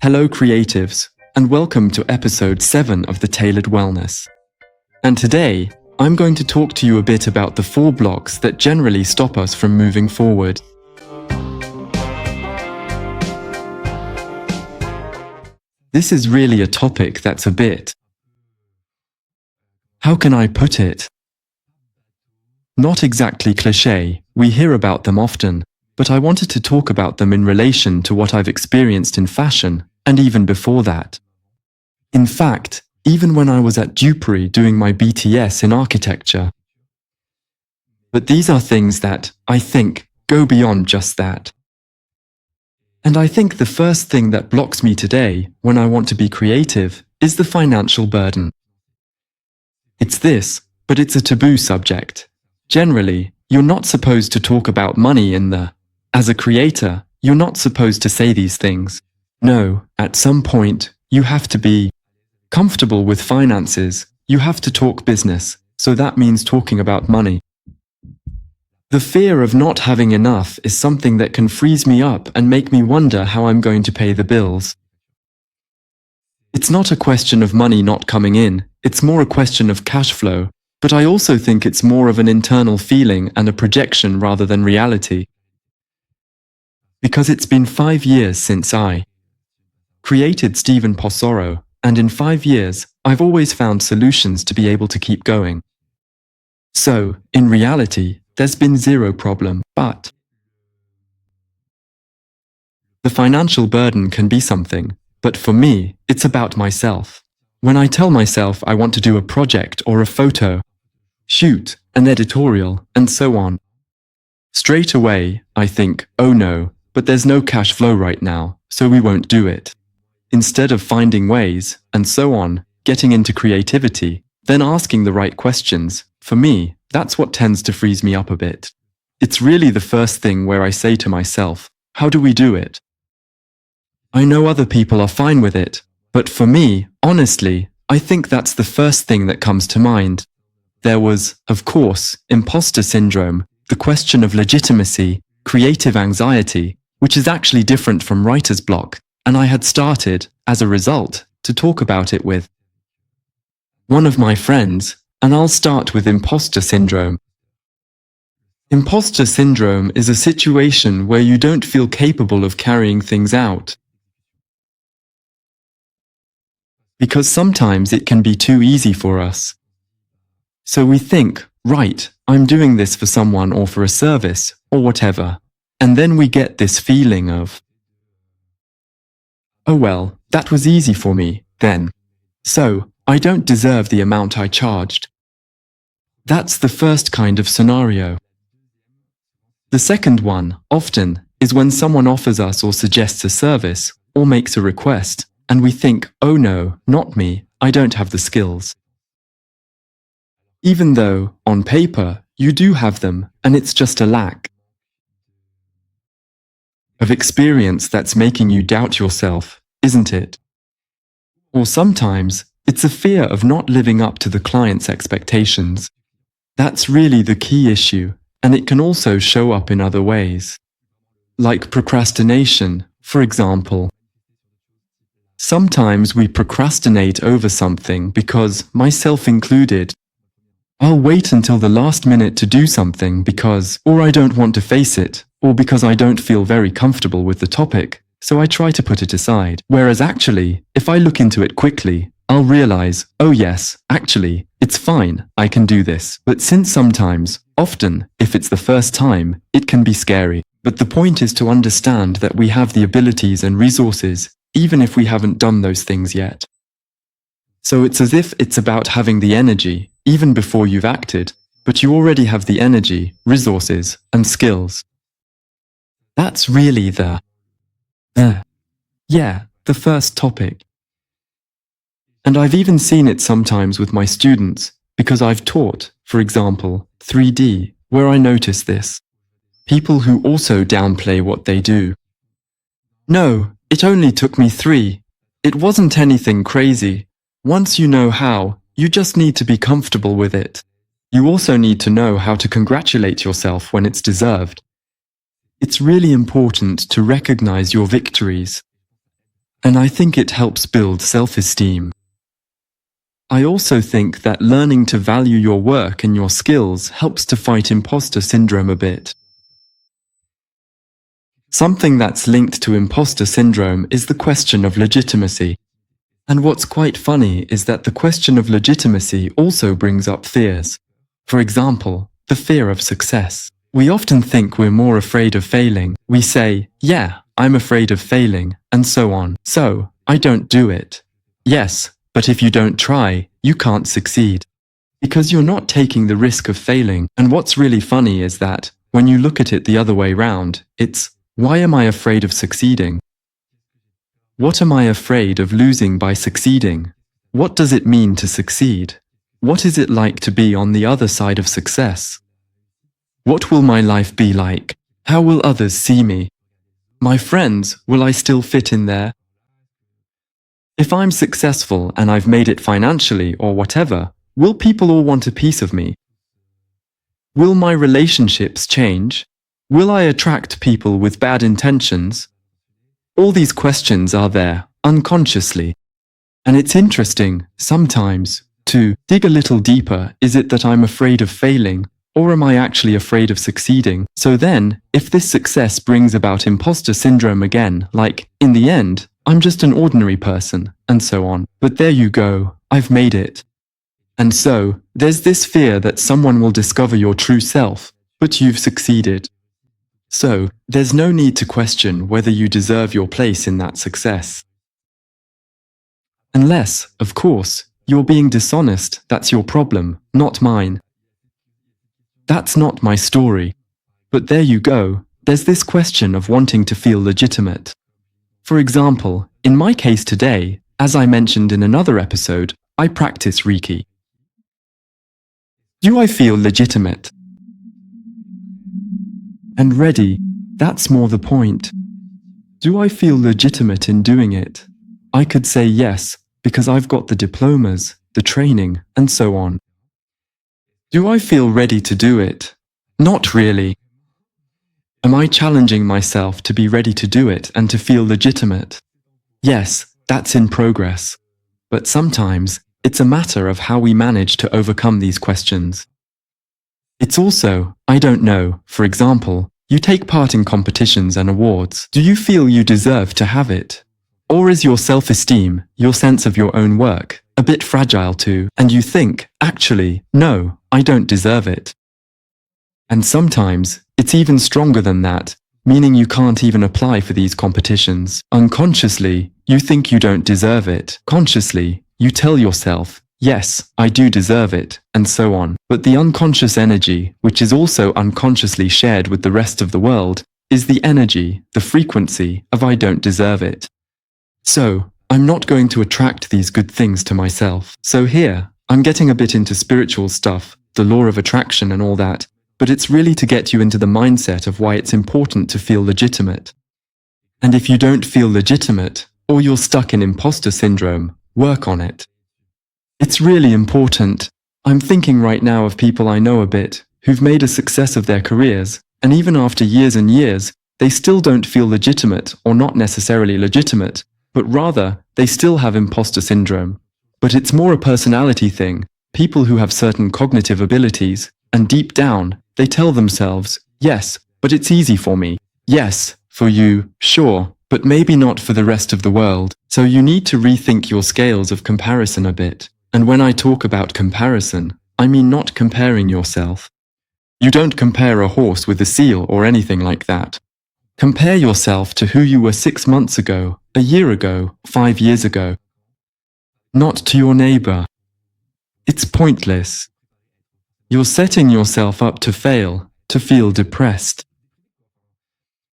Hello creatives, and welcome to episode 7 of the Tailored Wellness. And today, I'm going to talk to you a bit about the 4 blocks that generally stop us from moving forward. This is really a topic that's a bit, how can I put it? Not exactly cliché, we hear about them often, but I wanted to talk about them in relation to what I've experienced in fashion, and even before that. In fact, even when I was at Dupery doing my BTS in architecture. But these are things that, I think, go beyond just that. And I think the first thing that blocks me today, when I want to be creative, is the financial burden. It's this, but it's a taboo subject. Generally, you're not supposed to talk about money as a creator, you're not supposed to say these things. No, at some point, you have to be comfortable with finances, you have to talk business, so that means talking about money. The fear of not having enough is something that can freeze me up and make me wonder how I'm going to pay the bills. It's not a question of money not coming in, it's more a question of cash flow, but I also think it's more of an internal feeling and a projection rather than reality. Because it's been 5 years since I created Stephen Posoro, and in 5 years, I've always found solutions to be able to keep going. So, in reality, there's been zero problem, but the financial burden can be something, but for me, it's about myself. When I tell myself I want to do a project or a photo, shoot, an editorial, and so on, straight away, I think, oh no, but there's no cash flow right now, so we won't do it. Instead of finding ways, and so on, getting into creativity, then asking the right questions, for me, that's what tends to freeze me up a bit. It's really the first thing where I say to myself, how do we do it? I know other people are fine with it, but for me, honestly, I think that's the first thing that comes to mind. There was, of course, imposter syndrome, the question of legitimacy, creative anxiety, which is actually different from writer's block, and I had started, as a result, to talk about it with one of my friends, and I'll start with imposter syndrome. Imposter syndrome is a situation where you don't feel capable of carrying things out. Because sometimes it can be too easy for us. So we think, right, I'm doing this for someone or for a service, or whatever. And then we get this feeling of, oh well, that was easy for me, then. So, I don't deserve the amount I charged. That's the first kind of scenario. The second one, often, is when someone offers us or suggests a service, or makes a request, and we think, oh no, not me, I don't have the skills. Even though, on paper, you do have them, and it's just a lack of experience that's making you doubt yourself, isn't it? Or sometimes, it's a fear of not living up to the client's expectations. That's really the key issue, and it can also show up in other ways. Like procrastination, for example. Sometimes we procrastinate over something because, myself included, I'll wait until the last minute to do something because, or I don't want to face it, or because I don't feel very comfortable with the topic, so I try to put it aside. Whereas actually, if I look into it quickly, I'll realize, oh yes, actually, it's fine, I can do this. But since sometimes, often, if it's the first time, it can be scary. But the point is to understand that we have the abilities and resources, even if we haven't done those things yet. So it's as if it's about having the energy, even before you've acted, but you already have the energy, resources, and skills. That's really the first topic. And I've even seen it sometimes with my students, because I've taught, for example, 3D, where I notice this. People who also downplay what they do. No, it only took me 3. It wasn't anything crazy. Once you know how, you just need to be comfortable with it. You also need to know how to congratulate yourself when it's deserved. It's really important to recognize your victories. And I think it helps build self-esteem. I also think that learning to value your work and your skills helps to fight imposter syndrome a bit. Something that's linked to imposter syndrome is the question of legitimacy. And what's quite funny is that the question of legitimacy also brings up fears. For example, the fear of success. We often think we're more afraid of failing. We say, yeah, I'm afraid of failing, and so on. So, I don't do it. Yes, but if you don't try, you can't succeed. Because you're not taking the risk of failing. And what's really funny is that, when you look at it the other way round, it's, why am I afraid of succeeding? What am I afraid of losing by succeeding? What does it mean to succeed? What is it like to be on the other side of success? What will my life be like? How will others see me? My friends, will I still fit in there? If I'm successful and I've made it financially or whatever, will people all want a piece of me? Will my relationships change? Will I attract people with bad intentions? All these questions are there, unconsciously. And it's interesting, sometimes, to dig a little deeper. Is it that I'm afraid of failing, or am I actually afraid of succeeding? So then, if this success brings about imposter syndrome again, like, in the end, I'm just an ordinary person, and so on. But there you go, I've made it. And so, there's this fear that someone will discover your true self, but you've succeeded. So, there's no need to question whether you deserve your place in that success. Unless, of course, you're being dishonest. That's your problem, not mine. That's not my story. But there you go, there's this question of wanting to feel legitimate. For example, in my case today, as I mentioned in another episode, I practice Reiki. Do I feel legitimate? And ready? That's more the point. Do I feel legitimate in doing it? I could say yes, because I've got the diplomas, the training, and so on. Do I feel ready to do it? Not really. Am I challenging myself to be ready to do it and to feel legitimate? Yes, that's in progress. But sometimes, it's a matter of how we manage to overcome these questions. It's also, I don't know, for example, you take part in competitions and awards. Do you feel you deserve to have it? Or is your self-esteem, your sense of your own work, a bit fragile too, and you think, actually, no, I don't deserve it? And sometimes, it's even stronger than that, meaning you can't even apply for these competitions. Unconsciously, you think you don't deserve it. Consciously, you tell yourself, yes, I do deserve it, and so on. But the unconscious energy, which is also unconsciously shared with the rest of the world, is the energy, the frequency of I don't deserve it. So, I'm not going to attract these good things to myself. So here, I'm getting a bit into spiritual stuff, the law of attraction and all that, but it's really to get you into the mindset of why it's important to feel legitimate. And if you don't feel legitimate, or you're stuck in imposter syndrome, work on it. It's really important. I'm thinking right now of people I know a bit, who've made a success of their careers, and even after years and years, they still don't feel legitimate or not necessarily legitimate, but rather, they still have imposter syndrome. But it's more a personality thing. People who have certain cognitive abilities, and deep down, they tell themselves, yes, but it's easy for me. Yes, for you, sure, but maybe not for the rest of the world. So you need to rethink your scales of comparison a bit. And when I talk about comparison, I mean not comparing yourself. You don't compare a horse with a seal or anything like that. Compare yourself to who you were 6 months ago, a year ago, 5 years ago. Not to your neighbor. It's pointless. You're setting yourself up to fail, to feel depressed.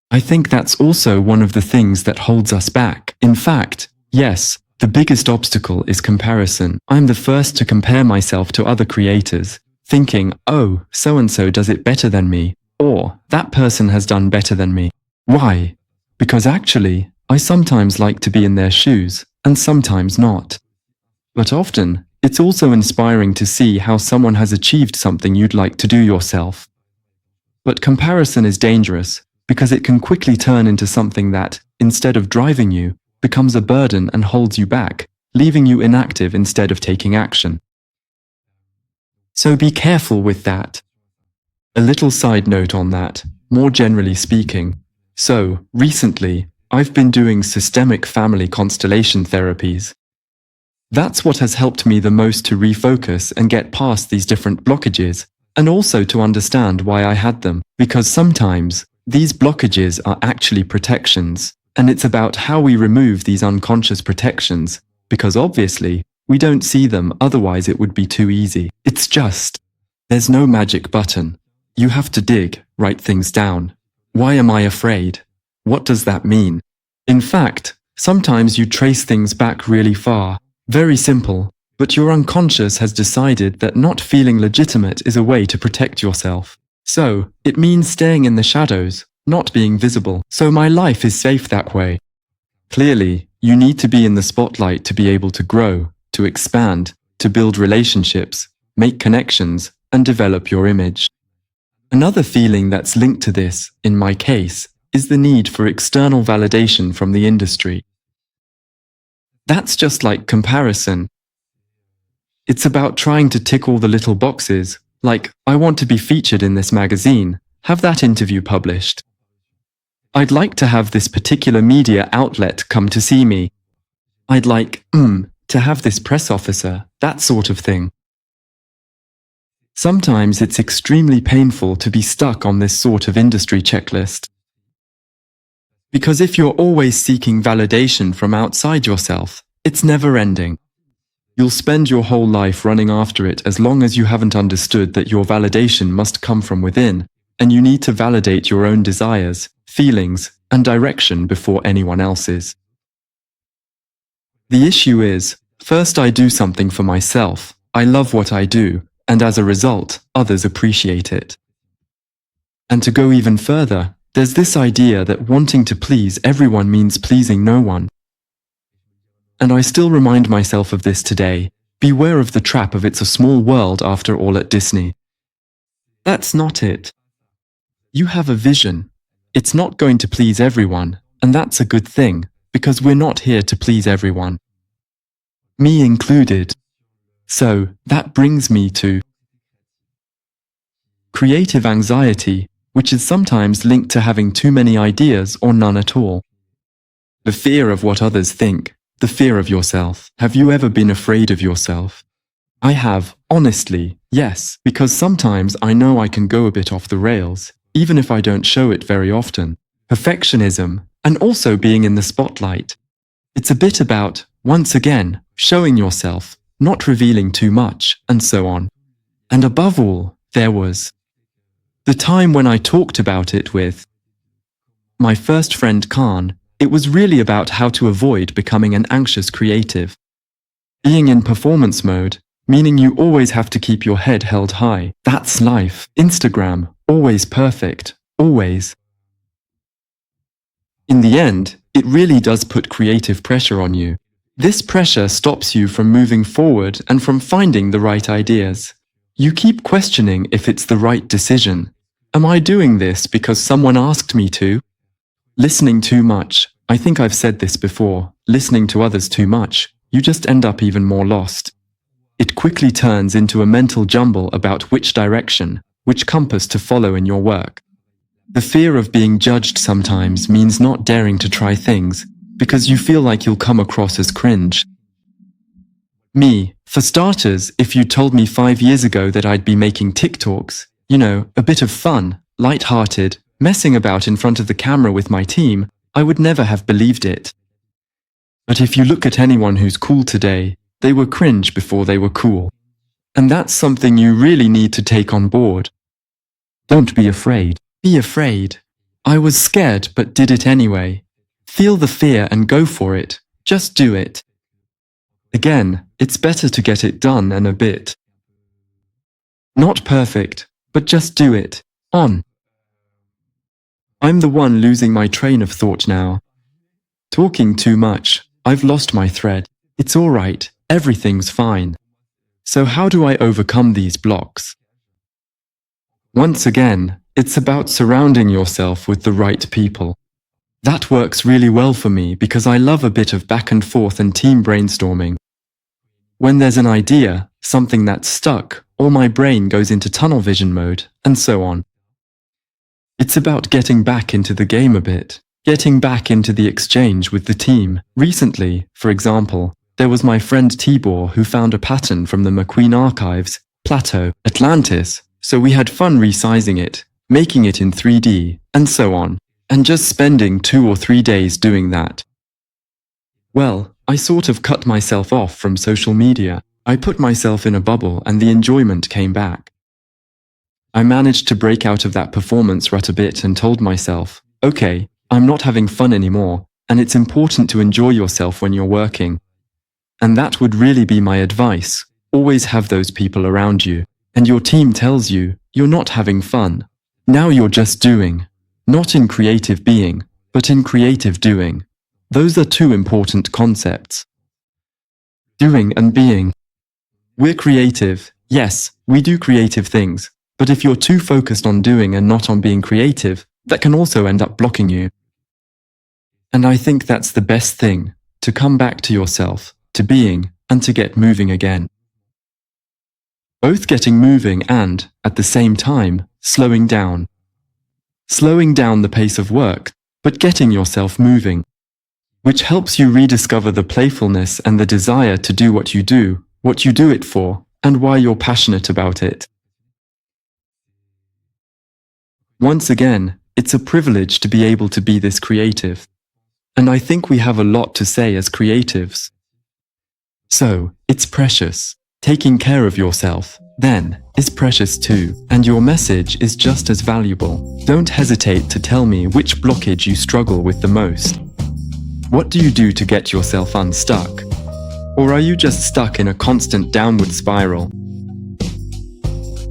I think that's also one of the things that holds us back. In fact, yes, the biggest obstacle is comparison. I'm the first to compare myself to other creators, thinking, oh, so-and-so does it better than me, or that person has done better than me. Why? Because actually, I sometimes like to be in their shoes, and sometimes not. But often, it's also inspiring to see how someone has achieved something you'd like to do yourself. But comparison is dangerous, because it can quickly turn into something that, instead of driving you, becomes a burden and holds you back, leaving you inactive instead of taking action. So be careful with that. A little side note on that, more generally speaking. So, recently, I've been doing systemic family constellation therapies. That's what has helped me the most to refocus and get past these different blockages, and also to understand why I had them, because sometimes these blockages are actually protections, and it's about how we remove these unconscious protections, because obviously, we don't see them, otherwise it would be too easy. It's just, there's no magic button. You have to dig, write things down. Why am I afraid? What does that mean? In fact, sometimes you trace things back really far. Very simple, but your unconscious has decided that not feeling legitimate is a way to protect yourself. So, it means staying in the shadows, not being visible. So my life is safe that way. Clearly, you need to be in the spotlight to be able to grow, to expand, to build relationships, make connections, and develop your image. Another feeling that's linked to this, in my case, is the need for external validation from the industry. That's just like comparison. It's about trying to tick all the little boxes, like, I want to be featured in this magazine, have that interview published. I'd like to have this particular media outlet come to see me. I'd like, to have this press officer, that sort of thing. Sometimes it's extremely painful to be stuck on this sort of industry checklist. Because if you're always seeking validation from outside yourself, it's never ending. You'll spend your whole life running after it as long as you haven't understood that your validation must come from within, and you need to validate your own desires, feelings, and direction before anyone else's. The issue is, first I do something for myself, I love what I do, and as a result, others appreciate it. And to go even further, there's this idea that wanting to please everyone means pleasing no one. And I still remind myself of this today. Beware of the trap of it's a small world after all at Disney. That's not it. You have a vision. It's not going to please everyone, and that's a good thing, because we're not here to please everyone. Me included. So, that brings me to creative anxiety, which is sometimes linked to having too many ideas or none at all. The fear of what others think, the fear of yourself. Have you ever been afraid of yourself? I have, honestly, yes, because sometimes I know I can go a bit off the rails, even if I don't show it very often. Perfectionism, and also being in the spotlight. It's a bit about, once again, showing yourself, not revealing too much, and so on. And above all, there was the time when I talked about it with my first friend Khan. It was really about how to avoid becoming an anxious creative. Being in performance mode, meaning you always have to keep your head held high. That's life. Instagram, always perfect, always. In the end, it really does put creative pressure on you. This pressure stops you from moving forward and from finding the right ideas. You keep questioning if it's the right decision. Am I doing this because someone asked me to? Listening too much. I think I've said this before. Listening to others too much, you just end up even more lost. It quickly turns into a mental jumble about which direction, which compass to follow in your work. The fear of being judged sometimes means not daring to try things, because you feel like you'll come across as cringe. Me, for starters, if you told me 5 years ago that I'd be making TikToks, a bit of fun, light-hearted, messing about in front of the camera with my team, I would never have believed it. But if you look at anyone who's cool today, they were cringe before they were cool. And that's something you really need to take on board. Don't be afraid. Be afraid. I was scared but did it anyway. Feel the fear and go for it. Just do it. Again, it's better to get it done and a bit. Not perfect, but just do it. On. I'm the one losing my train of thought now. Talking too much. I've lost my thread. It's all right. Everything's fine. So how do I overcome these blocks? Once again, it's about surrounding yourself with the right people. That works really well for me because I love a bit of back and forth and team brainstorming. When there's an idea, something that's stuck, or my brain goes into tunnel vision mode, and so on. It's about getting back into the game a bit, getting back into the exchange with the team. Recently, for example, there was my friend Tibor who found a pattern from the McQueen archives, Plateau, Atlantis, so we had fun resizing it, making it in 3D, and so on, and just spending 2 or 3 days doing that. Well, I sort of cut myself off from social media. I put myself in a bubble and the enjoyment came back. I managed to break out of that performance rut a bit and told myself, okay, I'm not having fun anymore, and it's important to enjoy yourself when you're working. And that would really be my advice. Always have those people around you, and your team tells you, you're not having fun. Now you're just doing. Not in creative being, but in creative doing. Those are two important concepts. Doing and being. We're creative. Yes, we do creative things. But if you're too focused on doing and not on being creative, that can also end up blocking you. And I think that's the best thing, to come back to yourself, to being, and to get moving again. Both getting moving and, at the same time, slowing down. Slowing down the pace of work, but getting yourself moving. Which helps you rediscover the playfulness and the desire to do what you do it for, and why you're passionate about it. Once again, it's a privilege to be able to be this creative. And I think we have a lot to say as creatives. So, it's precious. Taking care of yourself, then, is precious too, and your message is just as valuable. Don't hesitate to tell me which blockage you struggle with the most. What do you do to get yourself unstuck? Or are you just stuck in a constant downward spiral?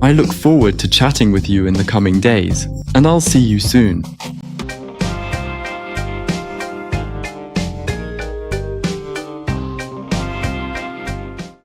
I look forward to chatting with you in the coming days, and I'll see you soon.